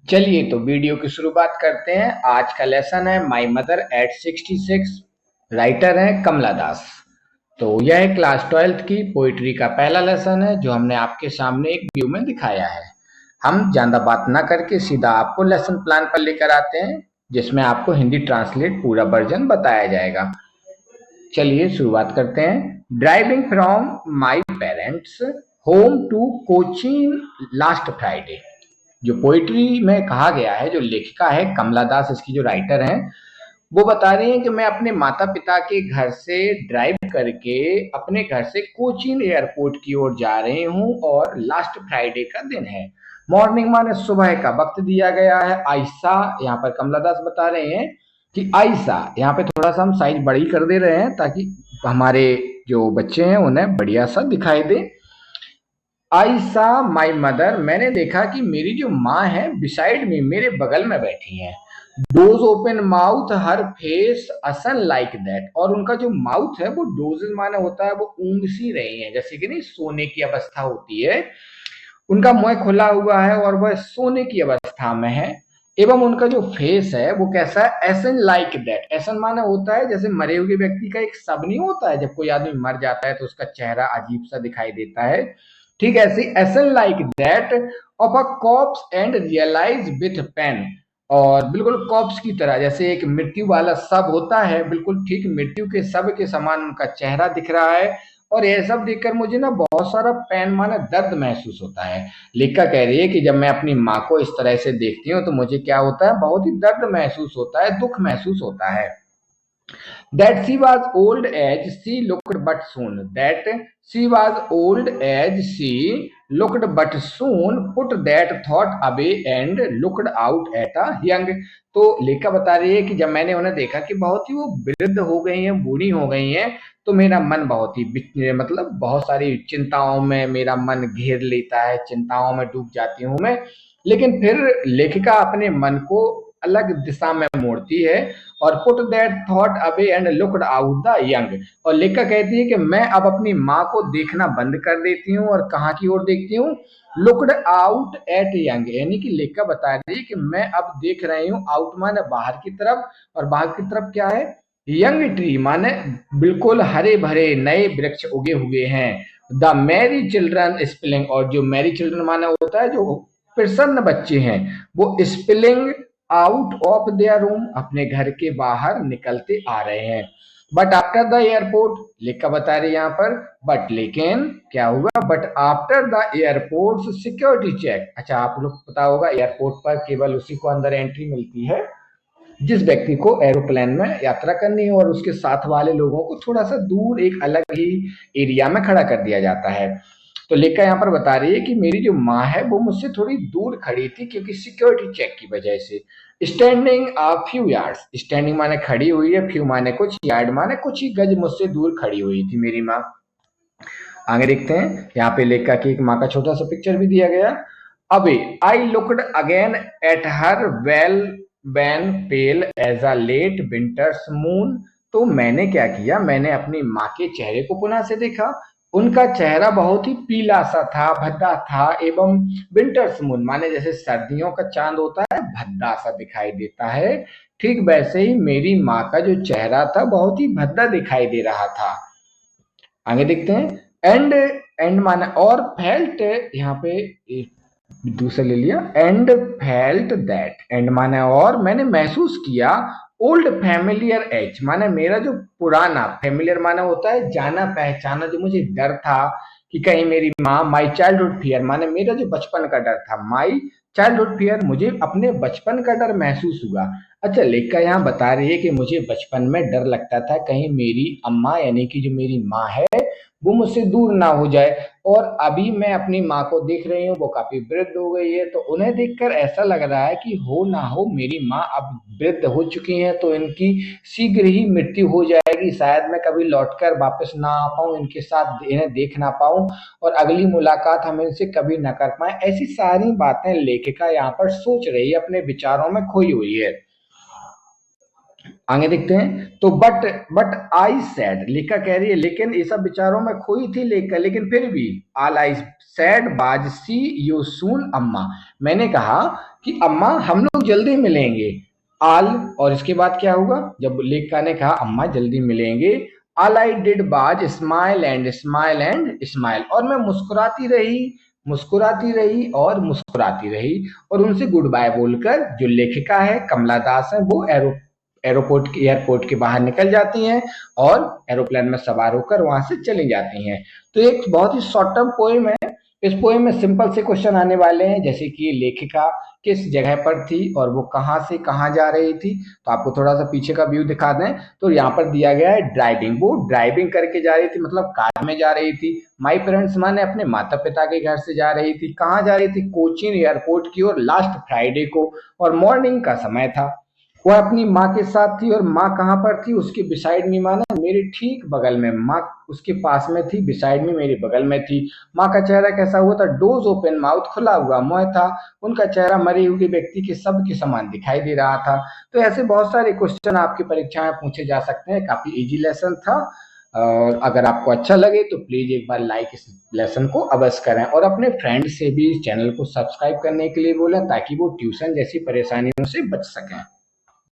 चलिए तो वीडियो की शुरुआत करते हैं। आज का लेसन है माई मदर एट 66। राइटर है कमला दास। तो यह है क्लास 12th की पोइट्री का पहला लेसन है जो हमने आपके सामने एक व्यू में दिखाया है। हम ज़्यादा बात ना करके सीधा आपको लेसन प्लान पर लेकर आते हैं, जिसमें आपको हिंदी ट्रांसलेट पूरा वर्जन बताया जाएगा। चलिए शुरुआत करते हैं। Driving from my parents home to Cochin last Friday. जो पोइट्री में कहा गया है, जो लेखिका है कमला दास, इसकी जो राइटर हैं, वो बता रही हैं कि मैं अपने माता पिता के घर से ड्राइव करके अपने घर से कोचीन एयरपोर्ट की ओर जा रही हूँ और लास्ट फ्राइडे का दिन है। मॉर्निंग माने सुबह का वक्त दिया गया है। आयशा, यहाँ पर कमला दास बता रहे हैं कि आयशा, यहाँ पे थोड़ा सा हम साइज बड़ी कर दे रहे हैं ताकि हमारे जो बच्चे हैं उन्हें बढ़िया सा दिखाई दे। आई सा माई मदर, मैंने देखा कि मेरी जो माँ है बिसाइड में, मेरे बगल में बैठी हैं। डोज ओपन माउथ हर फेस असन लाइक दैट, और उनका जो माउथ है वो डोजेज माने होता है वो ऊँग सी रही है, जैसे कि नहीं सोने की अवस्था होती है। उनका मुंह खुला हुआ है और वह सोने की अवस्था में है। एवं उनका जो फेस है वो कैसा है, एसन लाइक दैट। एसन माना होता है जैसे मरे हुए व्यक्ति का एक सब नहीं होता है, जब कोई आदमी मर जाता है तो उसका चेहरा अजीब सा दिखाई देता है, ठीक ऐसे एसन like that of a cops and realise with pain. और बिल्कुल कॉप्स की तरह, जैसे एक मृत्यु वाला शव होता है, बिल्कुल ठीक मृत्यु के शव के समान उनका चेहरा दिख रहा है। और ये सब देखकर मुझे ना बहुत सारा पेन माना दर्द महसूस होता है। लेखिका कह रही है कि जब मैं अपनी माँ को इस तरह से देखती हूँ तो मुझे क्या होता है, बहुत ही दर्द महसूस होता है, दुख महसूस होता है। That she was old as she looked but soon. That she was old as she looked but soon put that thought away and looked out at a young. तो लेखिका बता रही है कि जब मैंने उन्हें देखा कि बहुत ही वो वृद्ध हो गई हैं, बूढ़ी हो गई हैं, तो मेरा मन बहुत ही मतलब बहुत सारी चिंताओं में मेरा मन घेर लेता है, चिंताओं में डूब जाती हूँ मैं। लेकिन फिर लेखिका अपने मन को अलग दिशा में मोड़ती है और put that thought away and looked out the young. और लेखिका कहती है कि मैं अब अपनी माँ को देखना बंद कर देती हूँ और कहाँ की ओर देखती हूँ, लुक्ड आउट एट यंग। यानी कि लेखिका बता रही है कि मैं अब देख रही हूँ, आउट माने बाहर की तरफ, और बाहर की तरफ क्या है, यंग ट्री माने बिल्कुल हरे भरे नए वृक्ष उगे हुए हैं। द मैरी चिल्ड्रन स्पिलिंग, और जो मैरी चिल्ड्रन माने होता है जो प्रसन्न बच्चे हैं, वो spilling out of their room, अपने घर के बाहर निकलते आ रहे हैं। बट आफ्टर द एयरपोर्ट, लेखिका बता रही है यहाँ पर, बट लेकिन क्या हुआ, but after the airport security check. अच्छा, आप लोग पता होगा एयरपोर्ट पर केवल उसी को अंदर एंट्री मिलती है जिस व्यक्ति को एरोप्लेन में यात्रा करनी है, और उसके साथ वाले लोगों को थोड़ा सा दूर एक अलग ही एरिया में खड़ा कर दिया जाता है। तो लेखिका यहाँ पर बता रही है कि मेरी जो माँ है वो मुझसे थोड़ी दूर खड़ी थी क्योंकि सिक्योरिटी चेक की वजह से। Standing a few yards, standing माने खड़ी हुई है, फ्यू माने कुछ, यार्ड माने कुछ ही गज मुझसे दूर खड़ी हुई थी मेरी माँ। आगे देखते हैं, यहाँ पे लेखिका की एक माँ का छोटा सा पिक्चर भी दिया गया। अबे I looked again at her well wan pale as a late winter's moon. तो मैंने क्या किया, मैंने अपनी माँ के चेहरे को पुनः से देखा। उनका चेहरा बहुत ही पीला सा था, भद्दा था, एवं विंटर्स मून माने जैसे सर्दियों का चांद होता है, भद्दा सा दिखाई देता है। ठीक वैसे ही मेरी माँ का जो चेहरा था बहुत ही भद्दा दिखाई दे रहा था। आगे देखते हैं, एंड एंड माना और फेल्ट, यहाँ पे दूसरा ले लिया, एंड फेल्ट दैट, एंड माने और, मैंने महसूस किया, ओल्ड फैमिलियर एज माने मेरा जो पुराना, फैमिलियर माना होता है जाना पहचाना, जो मुझे डर था कि कहीं मेरी माँ, माई चाइल्डहुड फियर माने मेरा जो बचपन का डर था, माई चाइल्डहुड फियर, मुझे अपने बचपन का डर महसूस हुआ। अच्छा, लेखिका यहाँ बता रही है कि मुझे बचपन में डर लगता था कहीं मेरी अम्मा यानी कि जो मेरी माँ है वो मुझसे दूर ना हो जाए। और अभी मैं अपनी माँ को देख रही हूँ, वो काफी वृद्ध हो गई है, तो उन्हें देखकर ऐसा लग रहा है कि हो ना हो मेरी माँ अब वृद्ध हो चुकी हैं तो इनकी शीघ्र ही मृत्यु हो जाएगी, शायद मैं कभी लौटकर वापस ना आ पाऊँ, इनके साथ इन्हें देख ना पाऊँ, और अगली मुलाकात हम इनसे कभी ना कर पाए। ऐसी सारी बातें लेखिका यहाँ पर सोच रही है, अपने विचारों में खोई हुई है। आगे देखते हैं तो बट आई सैड, लेखा कह रही है लेकिन ये सब विचारों में खोई थी लेखा, लेकिन फिर भी ऑल आई सैड बाज सी यू सून अम्मा, मैंने कहा कि अम्मा हम लोग जल्दी मिलेंगे। आल, और इसके बाद क्या होगा जब लेखा ने कहा अम्मा जल्दी मिलेंगे, ऑल आई डिड बाज smile and smile and smile, और मैं मुस्कुराती रही, मुस्कुराती रही और मुस्कुराती रही, और उनसे गुड बाय बोलकर जो लेखिका है कमला दास है वो एयरपोर्ट के बाहर निकल जाती हैं और एरोप्लेन में सवार होकर वहां से चली जाती हैं। तो एक बहुत ही शॉर्ट टर्म पोएम है। इस पोएम में सिंपल से क्वेश्चन आने वाले हैं, जैसे कि लेखिका किस जगह पर थी और वो कहाँ से कहाँ जा रही थी। तो आपको थोड़ा सा पीछे का व्यू दिखा दें तो यहाँ पर दिया गया है ड्राइविंग, वो ड्राइविंग करके जा रही थी, मतलब कार में जा रही थी। माई पेरेंट्स माने अपने माता पिता के घर से जा रही थी। कहाँ जा रही थी? कोचीन एयरपोर्ट की ओर, लास्ट फ्राइडे को, और मॉर्निंग का समय था। वह अपनी माँ के साथ थी, और माँ कहाँ पर थी? उसके बिसाइड मी माना मेरे ठीक बगल में, माँ उसके पास में थी, बिसाइड में मेरे बगल में थी। माँ का चेहरा कैसा हुआ था? डोज ओपन माउथ, खुला हुआ मुंह था। उनका चेहरा मरे हुए व्यक्ति के सब के समान दिखाई दे रहा था। तो ऐसे बहुत सारे क्वेश्चन आपकी परीक्षा में पूछे जा सकते हैं। काफी इजी लेसन था, और अगर आपको अच्छा लगे तो प्लीज एक बार लाइक इस लेसन को अवश्य करें, और अपने फ्रेंड से भी इस चैनल को सब्सक्राइब करने के लिए बोलें ताकि वो ट्यूशन जैसी परेशानियों से बच सकें।